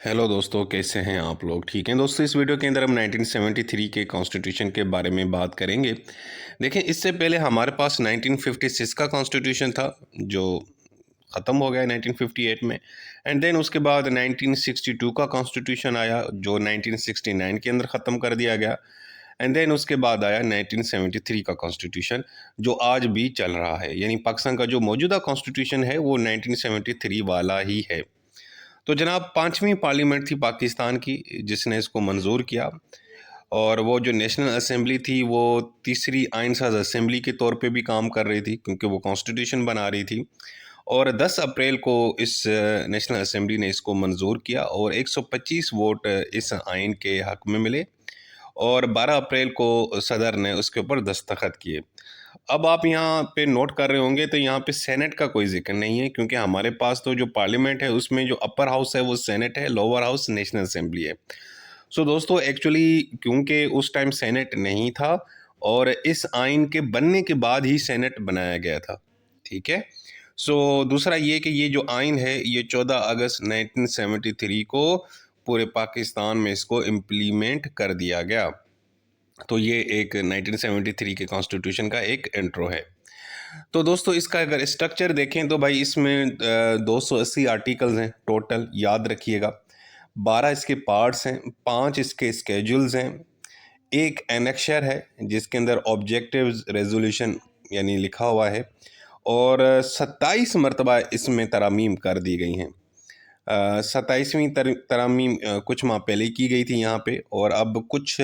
Hello दोस्तों, कैसे हैं आप लोग? ठीक हैं दोस्तों। इस वीडियो के अंदर हम 1973 के कॉन्स्टिट्यूशन के बारे में बात करेंगे। देखें, इससे पहले हमारे पास 1956 का कॉन्स्टिट्यूशन था जो ख़त्म हो गया 1958 में। एंड देन उसके बाद 1962 का कॉन्स्टिट्यूशन आया जो 1969 के अंदर ख़त्म कर दिया गया। एंड देन उसके बाद आया 1973 का कॉन्स्टिट्यूशन जो आज भी चल रहा है। यानी पाकिस्तान का जो मौजूदा कॉन्स्टिट्यूशन है वो 1973 वाला ही है। तो जनाब, पाँचवीं पार्लियामेंट थी पाकिस्तान की जिसने इसको मंजूर किया। और वो जो नेशनल असेंबली थी वो तीसरी आइन साज असेंबली के तौर पे भी काम कर रही थी क्योंकि वो कॉन्स्टिट्यूशन बना रही थी। और 10 अप्रैल को इस नेशनल असेंबली ने इसको मंजूर किया और 125 वोट इस आइन के हक में मिले। और 12 अप्रैल को सदर ने उसके ऊपर दस्तखत किए। अब आप यहाँ पे नोट कर रहे होंगे तो यहाँ पे सेनेट का कोई जिक्र नहीं है क्योंकि हमारे पास तो जो पार्लियामेंट है उसमें जो अपर हाउस है वो सेनेट है, लोअर हाउस नेशनल असेंबली है। सो दोस्तों, एक्चुअली क्योंकि उस टाइम सेनेट नहीं था और इस आइन के बनने के बाद ही सेनेट बनाया गया था। ठीक है। सो दूसरा ये कि ये जो आइन है ये 14 अगस्त 1973 को पूरे पाकिस्तान में इसको इम्प्लीमेंट कर दिया गया। तो ये एक 1973 के कॉन्स्टिट्यूशन का एक इंट्रो है। तो दोस्तों, इसका अगर स्ट्रक्चर देखें तो भाई इसमें 280 आर्टिकल्स हैं टोटल, याद रखिएगा। 12 इसके पार्ट्स हैं, 5 इसके स्केड्यूल्स हैं, एक एनेक्शर है जिसके अंदर ऑब्जेक्टिव्स रेजोल्यूशन यानी लिखा हुआ है। और 27 मरतबा इसमें तरामीम कर दी गई हैं। 27वीं तरामीम कुछ माह पहले की गई थी यहाँ पे, और अब कुछ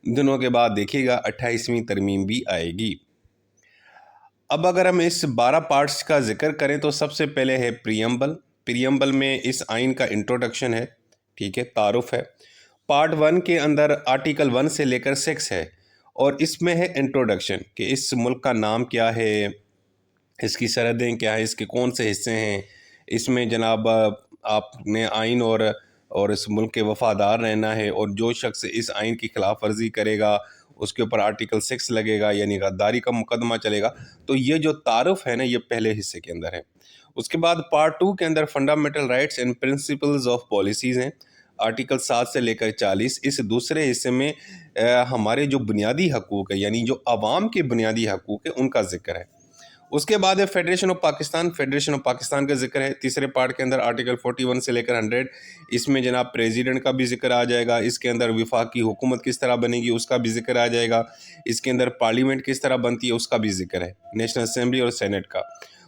दिनों के बाद देखिएगा 28वीं तरमीम भी आएगी। अब अगर हम इस 12 पार्ट्स का जिक्र करें तो सबसे पहले है प्रियम्बल। प्रियम्बल में इस आइन का इंट्रोडक्शन है, ठीक है, तारुफ है। पार्ट 1 के अंदर आर्टिकल 1 से लेकर 6 है और इसमें है इंट्रोडक्शन कि इस मुल्क का नाम क्या है, इसकी सरहदें क्या है, इसके कौन से हिस्से हैं। इसमें जनाब आपने आइन और इस मुल्क के वफादार रहना है, और जो शख्स इस आइन की खिलाफ वर्जी करेगा उसके ऊपर आर्टिकल 6 लगेगा यानी गद्दारी का मुकदमा चलेगा। तो ये जो तारुफ है ना, ये पहले हिस्से के अंदर है। उसके बाद पार्ट 2 के अंदर fundamental rights and principles of policies हैं, आर्टिकल 7 से लेकर 40। इस दूसरे हिस्से में हमारे जो बुनियादी हकूक़ है यानी जो आवाम के बुनियादी हकूक़ है उनका जिक्र है। उसके बाद है federation of Pakistan. Federation of Pakistan का जिक्र है तीसरे पार्ट के अंदर, आर्टिकल 41 से लेकर 100। इसमें जनाब प्रेसिडेंट का भी जिक्र आ जाएगा, इसके अंदर वफाकी हुकूमत किस तरह बनेगी उसका भी जिक्र आ जाएगा, इसके अंदर पार्लियामेंट किस तरह बनती है उसका भी जिक्र है, नेशनल असेंबली और सेनेट का।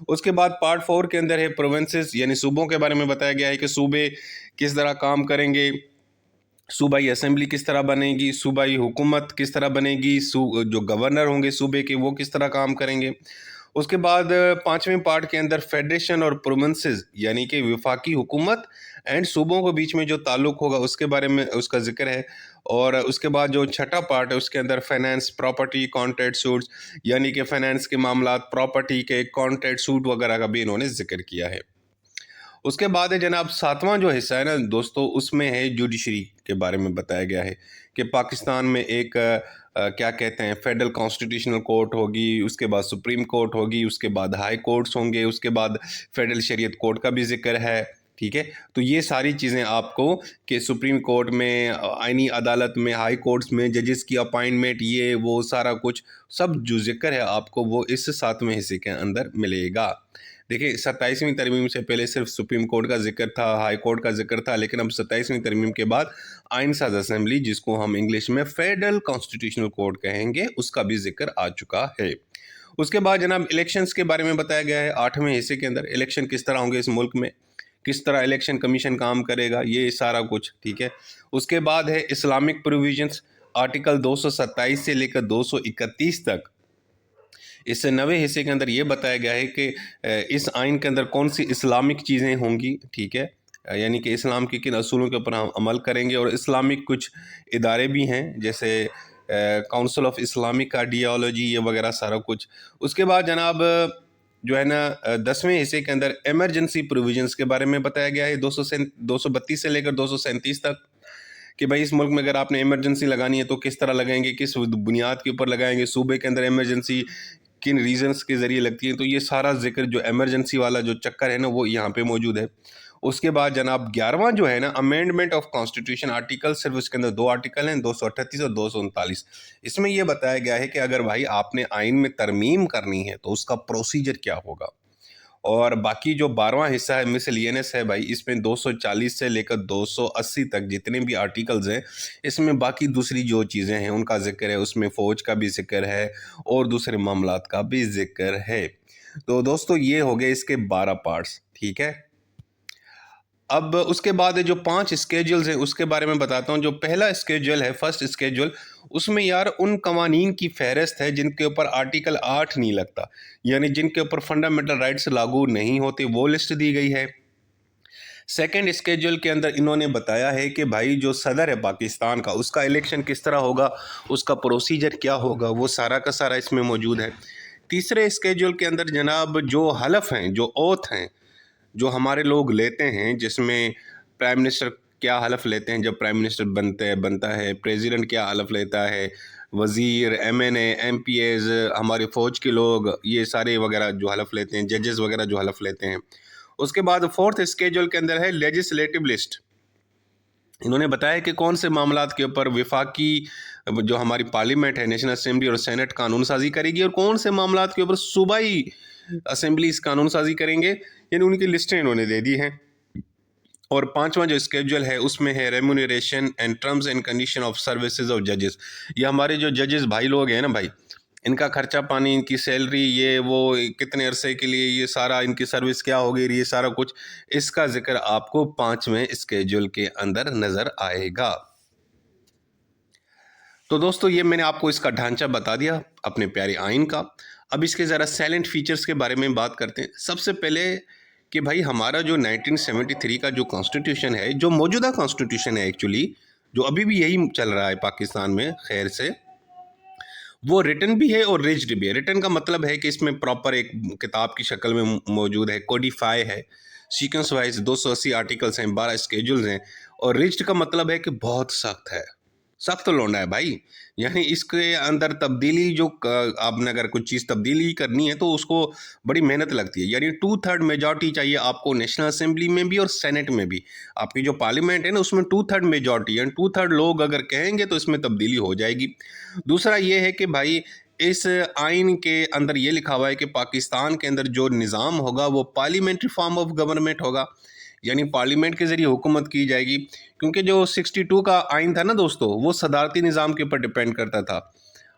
उसके बाद पार्ट 4 के अंदर है प्रोविंसेस यानी सूबों के बारे में बताया गया है कि सूबे किस तरह काम करेंगे, सूबाई असेंबली किस तरह बनेगी, सूबाई हुकूमत किस तरह बनेगी, जो गवर्नर होंगे सूबे के वो किस तरह काम करेंगे। उसके बाद पाँचवें पार्ट के अंदर फेडरेशन और प्रोविंसेस यानी कि वफाकी हुकूमत एंड सूबों के बीच में जो ताल्लुक़ होगा उसके बारे में उसका जिक्र है। और उसके बाद जो छठा पार्ट है उसके अंदर फाइनेंस, प्रॉपर्टी, कॉन्ट्रैक्ट सूट्स यानी कि फाइनेंस के मामलात, प्रॉपर्टी के कॉन्ट्रैक्ट सूट वगैरह का भी इन्होंने जिक्र किया है। उसके बाद है जनाब सातवां जो हिस्सा है ना दोस्तों, उसमें है जुडिशरी के बारे में बताया गया है कि पाकिस्तान में एक क्या कहते हैं फेडरल कॉन्स्टिट्यूशनल कोर्ट होगी, उसके बाद सुप्रीम कोर्ट होगी, उसके बाद हाई कोर्ट्स होंगे, उसके बाद फेडरल शरीयत कोर्ट का भी जिक्र है। ठीक है। तो ये सारी चीज़ें आपको कि सुप्रीम कोर्ट में, आईनी अदालत में, हाई कोर्ट्स में जजेस की अपॉइंटमेंट, ये वो सारा कुछ सब जो जिक्र है आपको वो इस सातवें हिस्से के अंदर मिलेगा। देखिए, 27वीं तरमीम से पहले सिर्फ सुप्रीम कोर्ट का जिक्र था, हाई कोर्ट का जिक्र था, लेकिन अब 27वीं तरमीम के बाद आइन साज असेंबली, जिसको हम इंग्लिश में फेडरल कॉन्स्टिट्यूशनल कोर्ट कहेंगे, उसका भी जिक्र आ चुका है। उसके बाद जनाब इलेक्शंस के बारे में बताया गया है 8वें हिस्से के अंदर, इलेक्शन किस तरह होंगे इस मुल्क में, किस तरह इलेक्शन कमीशन काम करेगा, ये सारा कुछ। ठीक है। उसके बाद है इस्लामिक प्रोविजंस, आर्टिकल 227 से लेकर 231 तक। इस नवे हिस्से के अंदर ये बताया गया है कि इस आइन के अंदर कौन सी इस्लामिक चीज़ें होंगी। ठीक है। यानी कि इस्लाम के किन असूलों के ऊपर हम अमल करेंगे, और इस्लामिक कुछ इदारे भी हैं जैसे काउंसिल ऑफ इस्लामिक आइडियोलॉजी, ये वगैरह सारा कुछ। उसके बाद जनाब जो है ना 10वें हिस्से के अंदर एमरजेंसी प्रोविजंस के बारे में बताया गया है 232 से लेकर 237 तक, कि भाई इस मुल्क में अगर आपने इमरजेंसी लगानी है तो किस तरह लगाएंगे, किस बुनियाद के ऊपर लगाएंगे, सूबे के अंदर इमरजेंसी किन रीजंस के ज़रिए लगती है। तो ये सारा जिक्र जो इमरजेंसी वाला जो चक्कर है ना वो यहाँ पे मौजूद है। उसके बाद जनाब 11वां जो है ना अमेंडमेंट ऑफ कॉन्स्टिट्यूशन आर्टिकल, सिर्फ उसके अंदर 2 आर्टिकल हैं, 238 और 239। इसमें यह बताया गया है कि अगर भाई आपने आइन में तरमीम करनी है तो उसका प्रोसीजर क्या होगा। और बाकी जो 12वां हिस्सा है मिसलियनस है भाई, इसमें 240 से लेकर 280 तक जितने भी आर्टिकल्स हैं, इसमें बाकी दूसरी जो चीज़ें हैं उनका जिक्र है, उसमें फ़ौज का भी जिक्र है और दूसरे मामलात का भी जिक्र है। तो दोस्तों ये हो गए इसके 12 पार्ट्स, ठीक है। अब उसके बाद जो 5 स्केड्यूल्स हैं उसके बारे में बताता हूँ। जो पहला स्केड्यूल है, फर्स्ट स्केड्यूल, उसमें यार उन कवानीन की फहरिस्त है जिनके ऊपर आर्टिकल 8 नहीं लगता, यानी जिनके ऊपर फंडामेंटल राइट्स लागू नहीं होते, वो लिस्ट दी गई है। सेकंड स्केड्यूल के अंदर इन्होंने बताया है कि भाई जो सदर है पाकिस्तान का, उसका इलेक्शन किस तरह होगा, उसका प्रोसीजर क्या होगा, वो सारा का सारा इसमें मौजूद है। तीसरे स्केड्यूल के अंदर जनाब जो हलफ हैं, जो ओथ हैं, जो हमारे लोग लेते हैं, जिसमें प्राइम मिनिस्टर क्या हलफ लेते हैं जब प्राइम मिनिस्टर बनता है, प्रेसिडेंट क्या हलफ लेता है, वज़ीर, एमएनए, एमपीएज, हमारे फ़ौज के लोग, ये सारे वगैरह जो हलफ लेते हैं, जजेस वगैरह जो हलफ लेते हैं। उसके बाद फोर्थ स्केड्यूल के अंदर है लेजिस्लेटिव लिस्ट। इन्होंने बताया कि कौन से मामलात के ऊपर विफाकी जो हमारी पार्लियामेंट है, नेशनल असेंबली और सेनेट कानून साजी करेगी, और कौन से मामलात के ऊपर सूबाई असेंबलीज कानून साजी करेंगे, यानी उनकी लिस्टें इन्होंने दे दी हैं। और 5वां जो स्केड्यूल है उसमें है remuneration and terms and condition of services of जजेस। ये हमारे जो जजेस भाई लोग हैं ना भाई, इनका खर्चा पानी, इनकी सैलरी, ये वो कितने अरसे के लिए, ये सारा इनकी सर्विस क्या होगी, ये सारा कुछ, इसका जिक्र आपको 5वें स्केड्यूल के अंदर नज़र आएगा। तो दोस्तों ये मैंने आपको इसका ढांचा बता दिया अपने प्यारे आइन का। अब इसके ज़रा साइलेंट फीचर्स के बारे में बात करते हैं। सबसे पहले कि भाई हमारा जो 1973 का जो कॉन्स्टिट्यूशन है, जो मौजूदा कॉन्स्टिट्यूशन है एक्चुअली, जो अभी भी यही चल रहा है पाकिस्तान में खैर से, वो रिटन भी है और रिज्ड भी है। रिटन का मतलब है कि इसमें प्रॉपर एक किताब की शक्ल में मौजूद है, कोडिफाई है, सीक्वेंस वाइज 280 आर्टिकल्स हैं, 12 स्केड्यूल्स हैं। और रिज्ड का मतलब है कि बहुत सख्त है, सख्त लौंडा है भाई। यानी इसके अंदर तब्दीली जो आपने अगर कुछ चीज़ तब्दीली करनी है तो उसको बड़ी मेहनत लगती है। यानी 2/3 मेजॉरिटी चाहिए आपको नेशनल असेंबली में भी और सेनेट में भी। आपकी जो पार्लियामेंट है ना उसमें 2/3 मेजॉरिटी, यानी 2/3 लोग अगर कहेंगे तो इसमें तब्दीली हो जाएगी। दूसरा ये है कि भाई इस आइन के अंदर ये लिखा हुआ है कि पाकिस्तान के अंदर जो निज़ाम होगा वो पार्लियामेंट्री फॉर्म ऑफ गवर्नमेंट होगा, यानी पार्लियामेंट के ज़रिए हुकूमत की जाएगी। क्योंकि जो 62 का आइन था ना दोस्तों, वो सदारती निज़ाम के ऊपर डिपेंड करता था।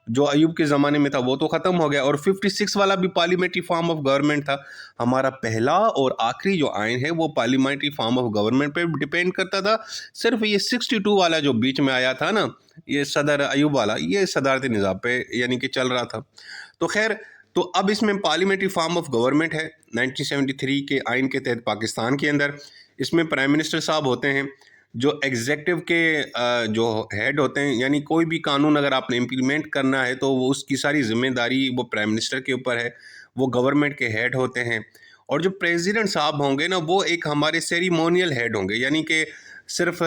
जो अयूब के ज़माने में था वो तो ख़त्म हो गया, और 56 वाला भी पार्लियामेंट्री फॉर्म ऑफ गवर्नमेंट था। हमारा पहला और आखिरी जो आइन है वो पार्लियामेंट्री फॉर्म ऑफ गवर्नमेंट पे डिपेंड करता था। सिर्फ ये 62 वाला जो बीच में आया था ना, ये सदर अयूब वाला, ये सदारती निज़ाम पे यानी कि चल रहा था। तो खैर, तो अब इसमें पार्लियामेंट्री फॉर्म ऑफ गवर्नमेंट है 1973 के आइन के तहत पाकिस्तान के अंदर। इसमें प्राइम मिनिस्टर साहब होते हैं, जो एग्जेक्टिव के जो हेड होते हैं, यानी कोई भी कानून अगर आपने इम्प्लीमेंट करना है तो वो उसकी सारी जिम्मेदारी वो प्राइम मिनिस्टर के ऊपर है, वो गवर्नमेंट के हेड होते हैं। और जो प्रेसिडेंट साहब होंगे ना, वो एक हमारे सेरिमोनियल हेड होंगे, यानी कि सिर्फ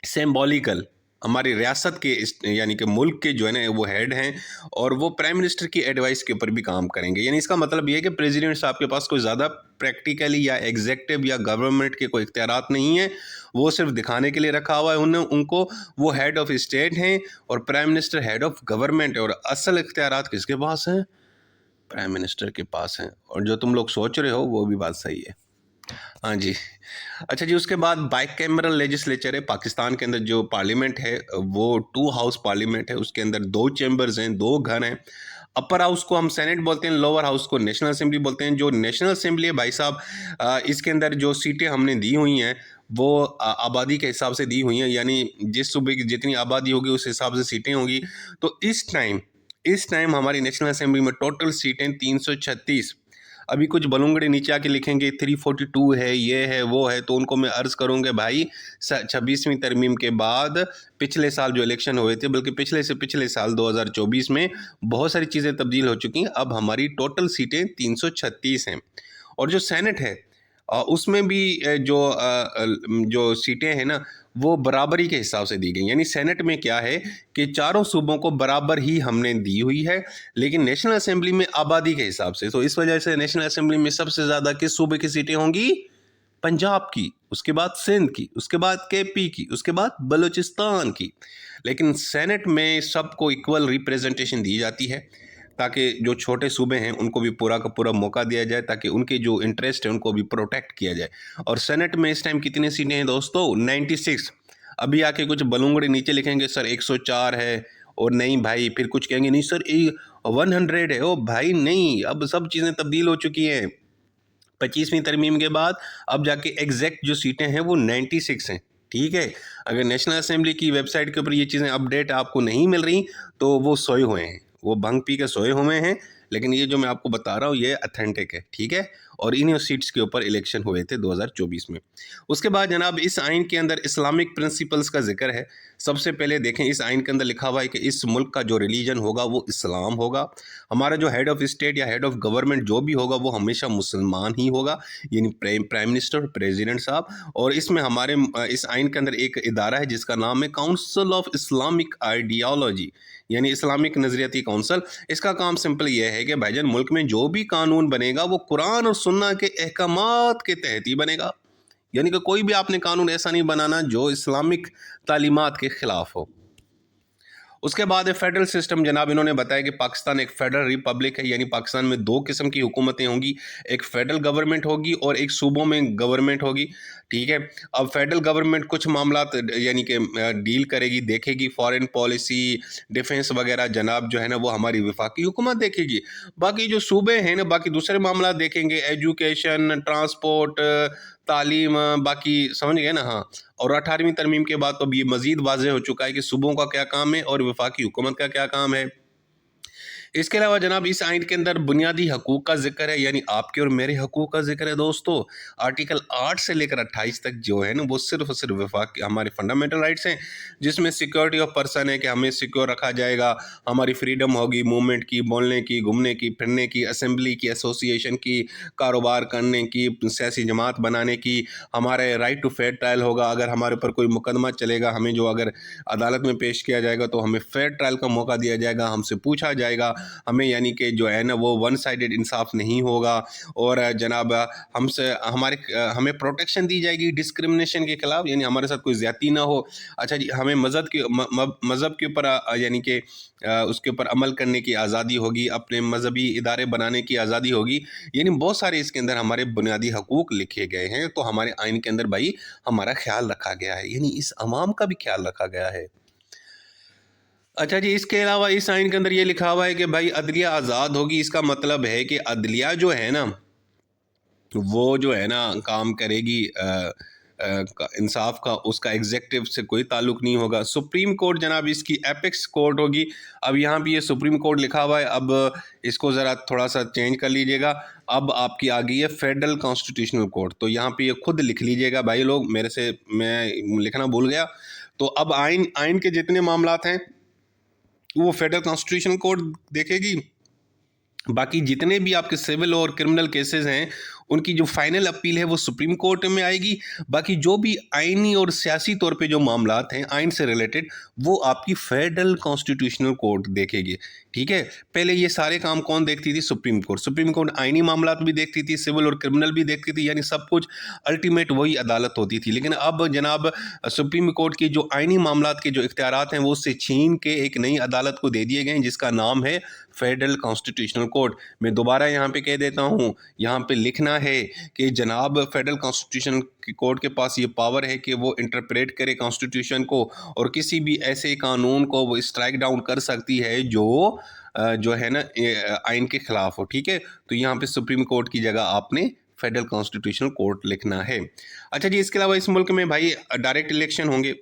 सिंबॉलिकल हमारी रियासत के यानी कि मुल्क के जो है ना वो हेड हैं, और वो प्राइम मिनिस्टर की एडवाइस के ऊपर भी काम करेंगे। यानी इसका मतलब ये है कि प्रेसिडेंट साहब के पास कोई ज़्यादा प्रैक्टिकली या एग्जेक्टिव या गवर्नमेंट के कोई इख्तियारात नहीं है, वो सिर्फ दिखाने के लिए रखा हुआ है उनको। वो हेड ऑफ स्टेट हैं और prime minister head of government है, और असल इख्तियारात किसके पास हैं? प्राइम मिनिस्टर के पास हैं। और जो तुम लोग सोच रहे हो वो भी बात सही है। हाँ जी। अच्छा जी, उसके बाद बाइकैमरल लेजिस्लेचर है पाकिस्तान के अंदर। जो पार्लियामेंट है वो 2 हाउस पार्लियामेंट है, उसके अंदर 2 चैम्बर्स हैं, 2 घर हैं। अपर हाउस को हम सेनेट बोलते हैं, लोअर हाउस को नेशनल असेंबली बोलते हैं। जो नेशनल असेंबली है भाई साहब, इसके अंदर जो सीटें हमने दी हुई हैं वो आबादी के हिसाब से दी हुई हैं, यानी जिस सूबे की जितनी आबादी होगी उस हिसाब से सीटें होंगी। तो इस टाइम हमारी नेशनल असेंबली में टोटल सीटें 336। अभी कुछ बलूंगड़े नीचे आके लिखेंगे 342 है, ये है, वो है, तो उनको मैं अर्ज़ करूँगा भाई 26वीं तरमीम के बाद पिछले साल जो इलेक्शन हुए थे, बल्कि पिछले से पिछले साल 2024 में बहुत सारी चीज़ें तब्दील हो चुकी हैं। अब हमारी टोटल सीटें 336 हैं। और जो सेनेट है उसमें भी जो सीटें हैं ना वो बराबरी के हिसाब से दी गई। यानी सेनेट में क्या है कि चारों सूबों को बराबर ही हमने दी हुई है, लेकिन नेशनल असेंबली में आबादी के हिसाब से। तो इस वजह से नेशनल असेंबली में सबसे ज़्यादा किस सूबे की सीटें होंगी? पंजाब की, उसके बाद सिंध की, उसके बाद केपी की, उसके बाद बलूचिस्तान की। लेकिन सेनेट में सबको इक्वल रिप्रेजेंटेशन दी जाती है, ताकि जो छोटे सूबे हैं उनको भी पूरा का पूरा मौका दिया जाए, ताकि उनके जो इंटरेस्ट है उनको भी प्रोटेक्ट किया जाए। और सेनेट में इस टाइम कितनी सीटें हैं दोस्तों? 96। अभी आके कुछ बलूंगड़े नीचे लिखेंगे सर 104 है, और नहीं भाई फिर कुछ कहेंगे नहीं सर 100 है। ओ भाई नहीं, अब सब चीज़ें तब्दील हो चुकी हैं 25वीं तरमीम के बाद। अब जाके एग्जैक्ट जो सीटें हैं वो 96 हैं। ठीक है, अगर नेशनल असेंबली की वेबसाइट के ऊपर ये चीज़ें अपडेट आपको नहीं मिल रही तो वो सोए हुए हैं, वो भंग पी के सोए हुए हैं। लेकिन ये जो मैं आपको बता रहा हूँ ये अथेंटिक है, ठीक है। और इन्हीं सीट्स के ऊपर इलेक्शन हुए थे 2024 में। उसके बाद जनाब इस आइन के अंदर इस्लामिक प्रिंसिपल्स का जिक्र है। सबसे पहले देखें, इस आइन के अंदर लिखा हुआ है कि इस मुल्क का जो रिलीजन होगा वो इस्लाम होगा। हमारा जो हेड ऑफ स्टेट या हेड ऑफ गवर्नमेंट जो भी होगा वो हमेशा मुसलमान ही होगा, यानी प्राइम मिनिस्टर, प्रेसिडेंट साहब। और इसमें हमारे इस आइन के अंदर एक इदारा है जिसका नाम है काउंसिल ऑफ इस्लामिक आइडियालॉजी, यानी इस्लामिक नज़रियाती काउंसिल। इसका काम सिंपल यह है कि भाईजान मुल्क में जो भी कानून बनेगा वो कुरान और सुन्ना के अहकामात के तहत ही बनेगा, यानी कि कोई भी आपने कानून ऐसा नहीं बनाना जो इस्लामिक तालीमात के ख़िलाफ़ हो। उसके बाद है फेडरल सिस्टम। जनाब इन्होंने बताया कि पाकिस्तान एक फेडरल रिपब्लिक है, यानी पाकिस्तान में दो किस्म की हुकूमतें होंगी, एक फेडरल गवर्नमेंट होगी और एक सूबों में गवर्नमेंट होगी। ठीक है, अब फेडरल गवर्नमेंट कुछ मामला यानी कि डील करेगी, देखेगी, फॉरेन पॉलिसी, डिफेंस वगैरह जनाब जो है ना वो हमारी वफाकी हुकूमत देखेगी। बाकी जो सूबे हैं ना बाकी दूसरे मामला देखेंगे, एजुकेशन, ट्रांसपोर्ट, तालीम, बाकी समझ गए ना। हाँ, और 18वीं तरमीम के बाद तो अब ये मज़ीद वाज़ेह हो चुका है कि सूबों का क्या काम है और वफाकी हुकूमत का क्या काम है। इसके अलावा जनाब इस आइन के अंदर बुनियादी हकूक़ का जिक्र है, यानी आपके और मेरे हकूक़ का जिक्र है दोस्तों। आर्टिकल 8 से लेकर 28 तक जो है ना वो सिर्फ और सिर्फ वफाक हमारे फंडामेंटल राइट्स हैं, जिसमें सिक्योरिटी ऑफ पर्सन है कि हमें सिक्योर रखा जाएगा, हमारी फ्रीडम होगी मूवमेंट की, बोलने की, घूमने की, फिरने की, असेंबली की, एसोसिएशन की, कारोबार करने की, सियासी जमात बनाने की। हमारे राइट टू फेयर ट्रायल होगा, अगर हमारे ऊपर कोई मुकदमा चलेगा, हमें जो अगर अदालत में पेश किया जाएगा तो हमें फेयर ट्रायल का मौका दिया जाएगा, हमसे पूछा जाएगा, हमें यानी कि जो है ना वो वन साइडेड इंसाफ नहीं होगा। और जनाब हमसे हमें प्रोटेक्शन दी जाएगी डिस्क्रिमिनेशन के खिलाफ, यानी हमारे साथ कोई ज़्यादती ना हो। अच्छा जी, हमें मज़हब के ऊपर यानी कि उसके ऊपर अमल करने की आज़ादी होगी, अपने मजहबी इदारे बनाने की आज़ादी होगी, यानी बहुत सारे इसके अंदर हमारे बुनियादी हकूक़ लिखे गए हैं। तो हमारे आइन के अंदर भाई हमारा ख्याल रखा गया है, यानी इस अवाम का भी ख्याल रखा गया है। अच्छा जी, इसके अलावा इस आइन के अंदर ये लिखा हुआ है कि भाई अदलिया आज़ाद होगी। इसका मतलब है कि अदलिया जो है ना वो जो है ना काम करेगी इंसाफ का, उसका एग्जेक्टिव से कोई ताल्लुक नहीं होगा। सुप्रीम कोर्ट जनाब इसकी एपेक्स कोर्ट होगी। अब यहाँ भी ये सुप्रीम कोर्ट लिखा हुआ है, अब इसको ज़रा थोड़ा सा चेंज कर लीजिएगा। अब आपकी आ गई है फेडरल कॉन्स्टिट्यूशनल कोर्ट, तो यहाँ पे ये खुद लिख लीजिएगा भाई लोग, मेरे से मैं लिखना भूल गया। तो अब आइन आइन के जितने मामलात हैं वो फेडरल कॉन्स्टिट्यूशनल कोर्ट देखेगी। बाकी जितने भी आपके सिविल और क्रिमिनल केसेस हैं उनकी जो फाइनल अपील है वो सुप्रीम कोर्ट में आएगी। बाकी जो भी आइनी और सियासी तौर पे जो मामलात हैं आइन से रिलेटेड वो आपकी फेडरल कॉन्स्टिट्यूशनल कोर्ट देखेगी। ठीक है, पहले ये सारे काम कौन देखती थी? Supreme court. सुप्रीम कोर्ट आइनी मामलात भी देखती थी, सिविल और क्रिमिनल भी देखती थी, यानी सब कुछ अल्टीमेट वही अदालत होती थी। लेकिन अब जनाब सुप्रीम कोर्ट की जो आइनी मामलात के जो इख्तियारात हैं वो उससे छीन के एक नई अदालत को दे दिए गए हैं जिसका नाम है फेडरल कॉन्स्टिट्यूशनल कोर्ट। मैं दोबारा यहाँ पे कह देता हूँ, यहाँ पे लिखना है कि जनाब फेडरल कॉन्स्टिट्यूशन कोर्ट के पास ये पावर है कि वो इंटरप्रेट करे कॉन्स्टिट्यूशन को और किसी भी ऐसे कानून को वो स्ट्राइक डाउन कर सकती है जो है ना आइन के खिलाफ हो। ठीक है, तो यहाँ पे सुप्रीम कोर्ट की जगह आपने फेडरल कॉन्स्टिट्यूशनल कोर्ट लिखना है। अच्छा जी, इसके अलावा इस मुल्क में भाई डायरेक्ट इलेक्शन होंगे।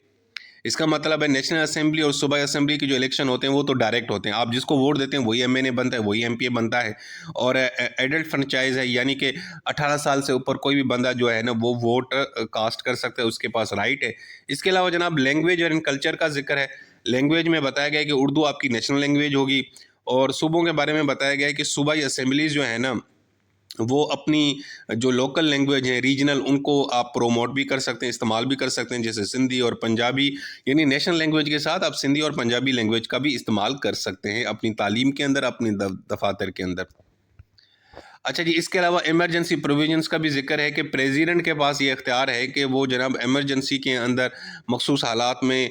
इसका मतलब है नेशनल असेंबली और सूबाई असेंबली के जो इलेक्शन होते हैं वो तो डायरेक्ट होते हैं, आप जिसको वोट देते हैं वही एमएनए बनता है, वही एमपीए बनता है। और एडल्ट फ्रेंचाइज है, यानी कि 18 साल से ऊपर कोई भी बंदा जो है ना वो वोट कास्ट कर सकता है, उसके पास राइट है। इसके अलावा जनाब लैंग्वेज और कल्चर का जिक्र है। लैंग्वेज में बताया गया है कि उर्दू आपकी नेशनल लैंग्वेज होगी। और सूबों के बारे में बताया गया है कि सूबाई असेंबलीज जो है ना वो अपनी जो लोकल लैंग्वेज है रीजनल उनको आप प्रोमोट भी कर सकते हैं, इस्तेमाल भी कर सकते हैं, जैसे सिंधी और पंजाबी, यानी नेशनल लैंग्वेज के साथ आप सिंधी और पंजाबी लैंग्वेज का भी इस्तेमाल कर सकते हैं अपनी तालीम के अंदर, अपनी दफातर के अंदर। अच्छा जी, इसके अलावा इमरजेंसी प्रोविजंस का भी ज़िक्र है कि प्रेसिडेंट के पास ये इख्तियार है कि वो जनाब इमरजेंसी के अंदर मखसूस हालात में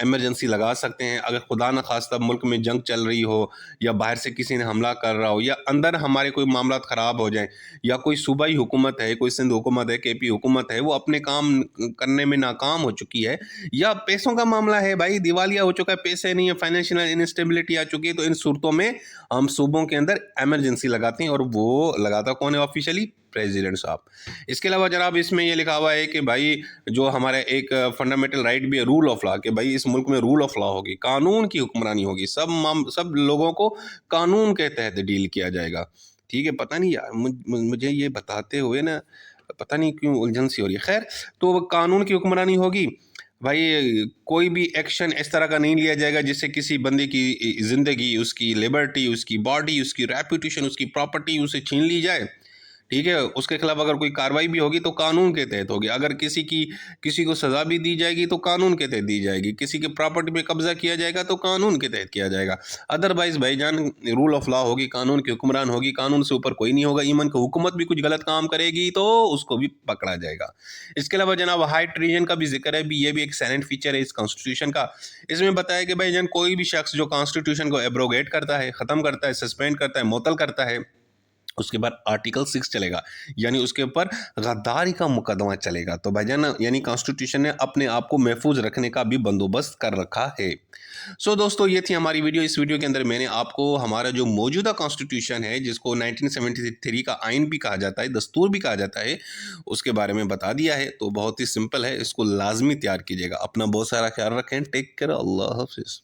इमरजेंसी लगा सकते हैं। अगर खुदा न खास्ता मुल्क में जंग चल रही हो, या बाहर से किसी ने हमला कर रहा हो, या अंदर हमारे कोई मामलात ख़राब हो जाएँ, या कोई सूबाई हुकूमत है, कोई सिंध हुकूमत है, केपी हुकूमत है, वो अपने काम करने में नाकाम हो चुकी है, या पैसों का मामला है, भाई दिवालिया हो चुका है, पैसे नहीं है, फाइनेंशियल इंस्टेबिलिटी आ चुकी है, तो इन सूरतों में हम सूबों के अंदर इमरजेंसी लगाते हैं, और वो लगाता कौन है ऑफिशियली? प्रेसिडेंट साहब। इसके अलावा जनाब इसमें ये लिखा हुआ है कि भाई जो हमारा एक फंडामेंटल राइट भी है रूल ऑफ लॉ, कि भाई इस मुल्क में रूल ऑफ लॉ होगी, कानून की हुक्मरानी होगी, सब लोगों को कानून के तहत डील किया जाएगा। ठीक है, पता नहीं यार मुझे ये बताते हुए ना पता नहीं क्यों उलझन सी हो रही है। खैर, तो कानून की हुक्मरानी होगी भाई, कोई भी एक्शन इस तरह का नहीं लिया जाएगा जिससे किसी बंदे की ज़िंदगी, उसकी लिबर्टी, उसकी बॉडी, उसकी रेपुटेशन, उसकी प्रॉपर्टी उसे छीन ली जाए। ठीक है, उसके खिलाफ अगर कोई कार्रवाई भी होगी तो कानून के तहत होगी। अगर किसी को सज़ा भी दी जाएगी तो कानून के तहत दी जाएगी। किसी के प्रॉपर्टी पे कब्जा किया जाएगा तो कानून के तहत किया जाएगा। अदरवाइज भाईजान रूल ऑफ लॉ होगी, कानून की हुक्मरान होगी, कानून से ऊपर कोई नहीं होगा। ईवन की हुकूमत भी कुछ गलत काम करेगी तो उसको भी पकड़ा जाएगा। इसके अलावा जनाब हाई ट्रीजन का भी जिक्र है, भी ये भी एक साइलेंट फीचर है इस कॉन्स्टिट्यूशन का। इसमें बताया कि भाईजान कोई भी शख्स जो कॉन्स्टिट्यूशन को एब्रोगेट करता है, ख़त्म करता है, सस्पेंड करता है, मुअत्तल करता है, उसके बाद आर्टिकल 6 चलेगा, यानी उसके ऊपर गद्दारी का मुकदमा चलेगा। तो भाईजान यानी कॉन्स्टिट्यूशन ने अपने आप को महफूज रखने का भी बंदोबस्त कर रखा है। सो दोस्तों, ये थी हमारी वीडियो। इस वीडियो के अंदर मैंने आपको हमारा जो मौजूदा कॉन्स्टिट्यूशन है, जिसको 1973 का आइन भी कहा जाता है, दस्तूर भी कहा जाता है, उसके बारे में बता दिया है। तो बहुत ही सिंपल है, इसको लाजमी तैयार कीजिएगा। अपना बहुत सारा ख्याल रखें। Take care. अल्लाह हाफिज़।